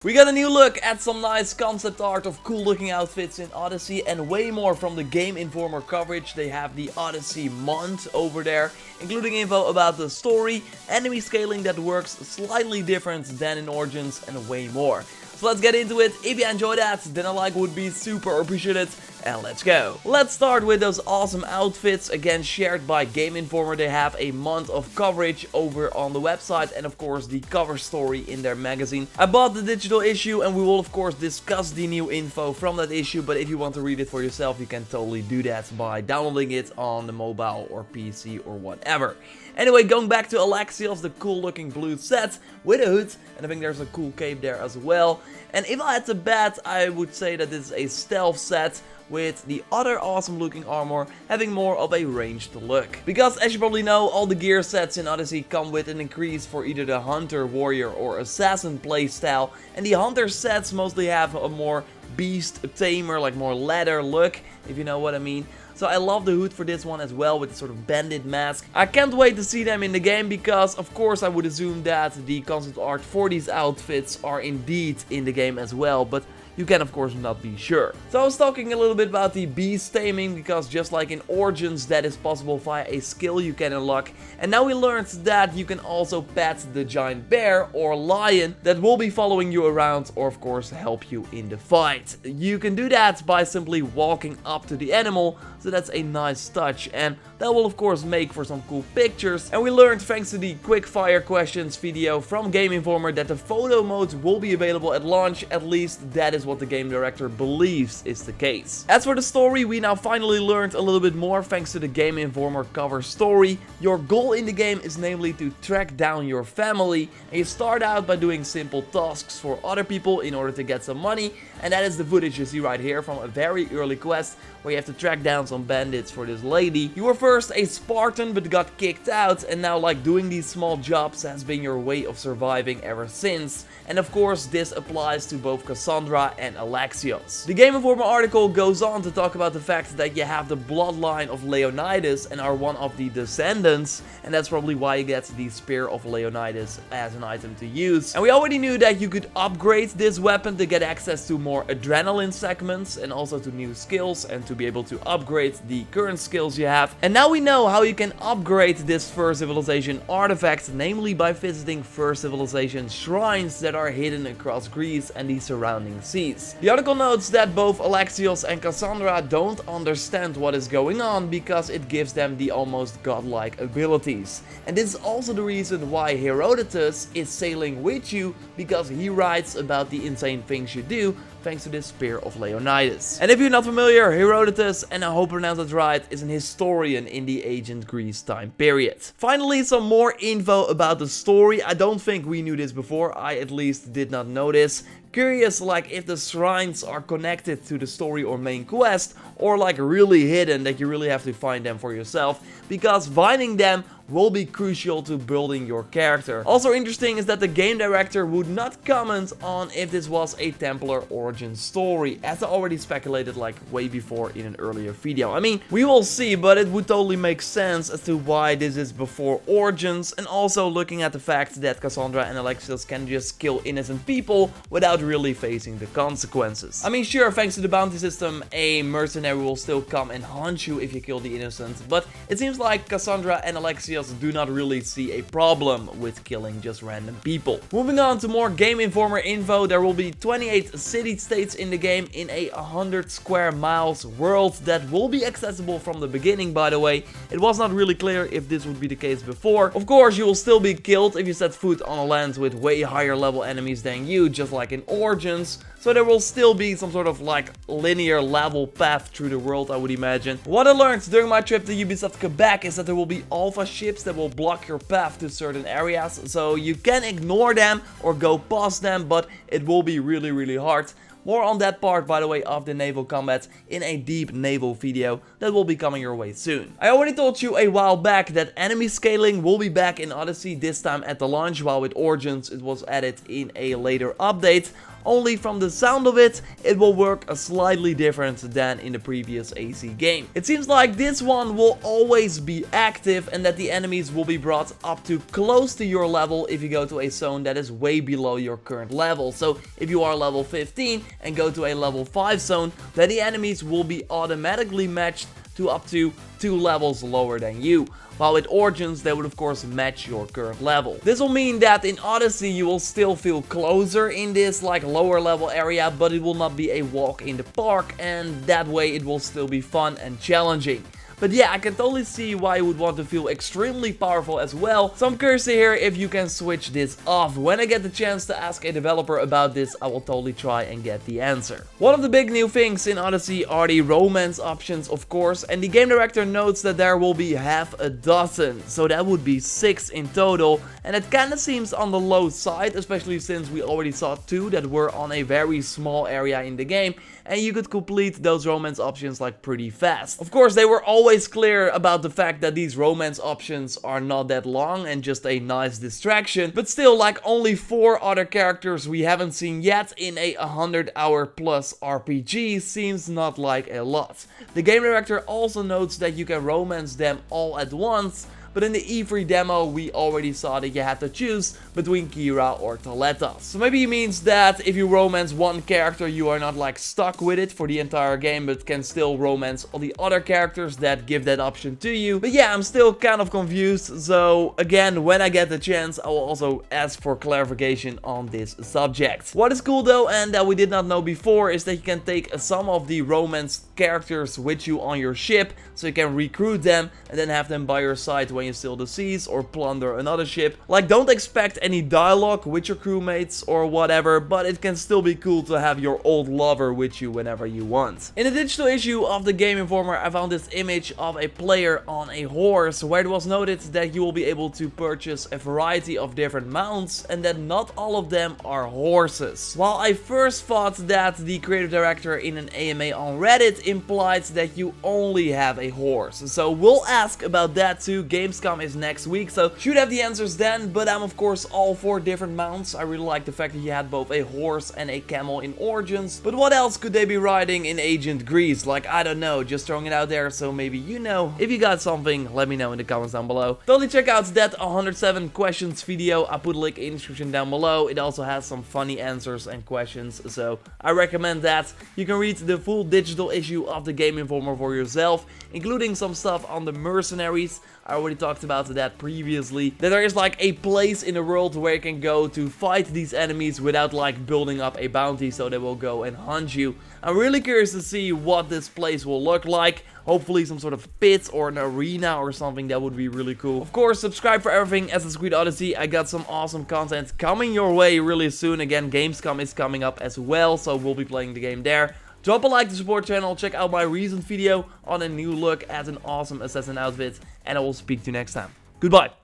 We got a new look at some nice concept art of cool looking outfits in Odyssey and way more from the Game Informer coverage. They have the Odyssey month over there, including info about the story, enemy scaling that works slightly different than in Origins, and way more. So let's get into it. If you enjoyed that, then a like would be super appreciated. And let's go. Let's start with those awesome outfits, again shared by Game Informer. They have a month of coverage over on the website and of course the cover story in their magazine. I bought the digital issue and we will of course discuss the new info from that issue, but if you want to read it for yourself, you can totally do that by downloading it on the mobile or PC or whatever. Anyway, going back to Alexios, the cool looking blue set with a hood, and I think there's a cool cape there as well. And if I had to bet, I would say that this is a stealth set, with the other awesome looking armor having more of a ranged look. Because as you probably know, all the gear sets in Odyssey come with an increase for either the Hunter, Warrior or Assassin playstyle, and the Hunter sets mostly have a more beast tamer, like more leather look, if you know what I mean. So I love the hood for this one as well, with the sort of bandit mask. I can't wait to see them in the game because of course I would assume that the concept art for these outfits are indeed in the game as well, but you can of course not be sure. So I was talking a little bit about the beast taming, because just like in Origins that is possible via a skill you can unlock, and now we learned that you can also pet the giant bear or lion that will be following you around or of course help you in the fight. You can do that by simply walking up to the animal, so that's a nice touch, and that will of course make for some cool pictures. And we learned thanks to the quick fire questions video from Game Informer that the photo modes will be available at launch. At least that is what the game director believes is the case. As for the story, we now finally learned a little bit more thanks to the Game Informer cover story. Your goal in the game is namely to track down your family, and you start out by doing simple tasks for other people in order to get some money, and that is the footage you see right here from a very early quest where you have to track down some bandits for this lady. You were first a Spartan but got kicked out, and now like doing these small jobs has been your way of surviving ever since. And of course this applies to both Kassandra and Alexios. The Game Informer article goes on to talk about the fact that you have the bloodline of Leonidas and are one of the descendants, and that's probably why you get the Spear of Leonidas as an item to use. And we already knew that you could upgrade this weapon to get access to more adrenaline segments and also to new skills and to be able to upgrade the current skills you have. And now we know how you can upgrade this First Civilization artifact, namely by visiting First Civilization shrines that are hidden across Greece and the surrounding seas. The article notes that both Alexios and Kassandra don't understand what is going on because it gives them the almost godlike abilities. And this is also the reason why Herodotus is sailing with you, because he writes about the insane things you do thanks to this Spear of Leonidas. And if you're not familiar, Herodotus, and I hope I pronounced that right, is an historian in the ancient Greece time period. Finally, some more info about the story. I don't think we knew this before, I at least did not know this. Curious like if the shrines are connected to the story or main quest, or like really hidden that you really have to find them for yourself, because finding them will be crucial to building your character. Also interesting is that the game director would not comment on if this was a Templar origin story, as I already speculated like way before in an earlier video. I mean, we will see, but it would totally make sense as to why this is before Origins, and also looking at the fact that Kassandra and Alexios can just kill innocent people without really facing the consequences. I mean, sure, thanks to the bounty system, a mercenary will still come and hunt you if you kill the innocent, but it seems like Kassandra and Alexios do not really see a problem with killing just random people. Moving on to more Game Informer info, there will be 28 city-states in the game in a 100 square miles world that will be accessible from the beginning, by the way. It was not really clear if this would be the case before. Of course, you will still be killed if you set foot on a land with way higher level enemies than you, just like in Origins. So there will still be some sort of like linear level path through the world, I would imagine. What I learned during my trip to Ubisoft Quebec is that there will be alpha ships that will block your path to certain areas. So you can ignore them or go past them, but it will be really hard. More on that part, by the way, of the naval combat in a deep naval video that will be coming your way soon. I already told you a while back that enemy scaling will be back in Odyssey, this time at the launch, while with Origins it was added in a later update. only from the sound of it, it will work slightly different than in the previous AC game. It seems like this one will always be active and that the enemies will be brought up to close to your level if you go to a zone that is way below your current level. So if you are level 15 and go to a level 5 zone, then the enemies will be automatically matched to up to 2 levels lower than you. While with Origins, they would of course match your current level. This will mean that in Odyssey you will still feel closer in this like lower level area, but it will not be a walk in the park, and that way it will still be fun and challenging. But yeah, I can totally see why you would want to feel extremely powerful as well. So I'm curious to hear if you can switch this off. When I get the chance to ask a developer about this, I will totally try and get the answer. One of the big new things in Odyssey are the romance options, of course, and the game director notes that there will be half a dozen. So that would be 6 in total, and it kinda seems on the low side, especially since we already saw 2 that were on a very small area in the game, and you could complete those romance options like pretty fast. Of course, they were always clear about the fact that these romance options are not that long and just a nice distraction, but still, like, only 4 other characters we haven't seen yet in a 100-hour plus RPG seems not like a lot. The game director also notes that you can romance them all at once, but in the E3 demo we already saw that you had to choose between Kira or Thaletas. So maybe it means that if you romance one character you are not like stuck with it for the entire game, but can still romance all the other characters that give that option to you. But yeah, I'm still kind of confused, so again, when I get the chance I will also ask for clarification on this subject. What is cool though, and that we did not know before, is that you can take some of the romance characters with you on your ship, so you can recruit them and then have them by your side when you steal the seas or plunder another ship. Like, don't expect any dialogue with your crewmates or whatever, but it can still be cool to have your old lover with you whenever you want. In a digital issue of the Game Informer, I found this image of a player on a horse, where it was noted that you will be able to purchase a variety of different mounts and that not all of them are horses. While I first thought that the creative director in an AMA on Reddit implied that you only have a horse, so we'll ask about that too. Gamescom is next week, so should have the answers then, but I'm of course all for different mounts. I really like the fact that you had both a horse and a camel in Origins, but what else could they be riding in Agent Grease? Like, I don't know, just throwing it out there, so maybe you know. If you got something, let me know in the comments down below. Totally check out that 107 questions video, I put a link in the description down below. It also has some funny answers and questions, so I recommend that. You can read the full digital issue of the Game Informer for yourself, including some stuff on the mercenaries. I already talked about that previously, that there is like a place in the world where you can go to fight these enemies without like building up a bounty, so they will go and hunt you. I'm really curious to see what this place will look like. Hopefully some sort of pit or an arena or something, that would be really cool. Of course, subscribe for everything Assassin's Creed Odyssey. I got some awesome content coming your way really soon. Again, Gamescom is coming up as well, so we'll be playing the game there. Drop a like to support the channel, check out my recent video on a new look at an awesome assassin outfit, and I will speak to you next time. Goodbye!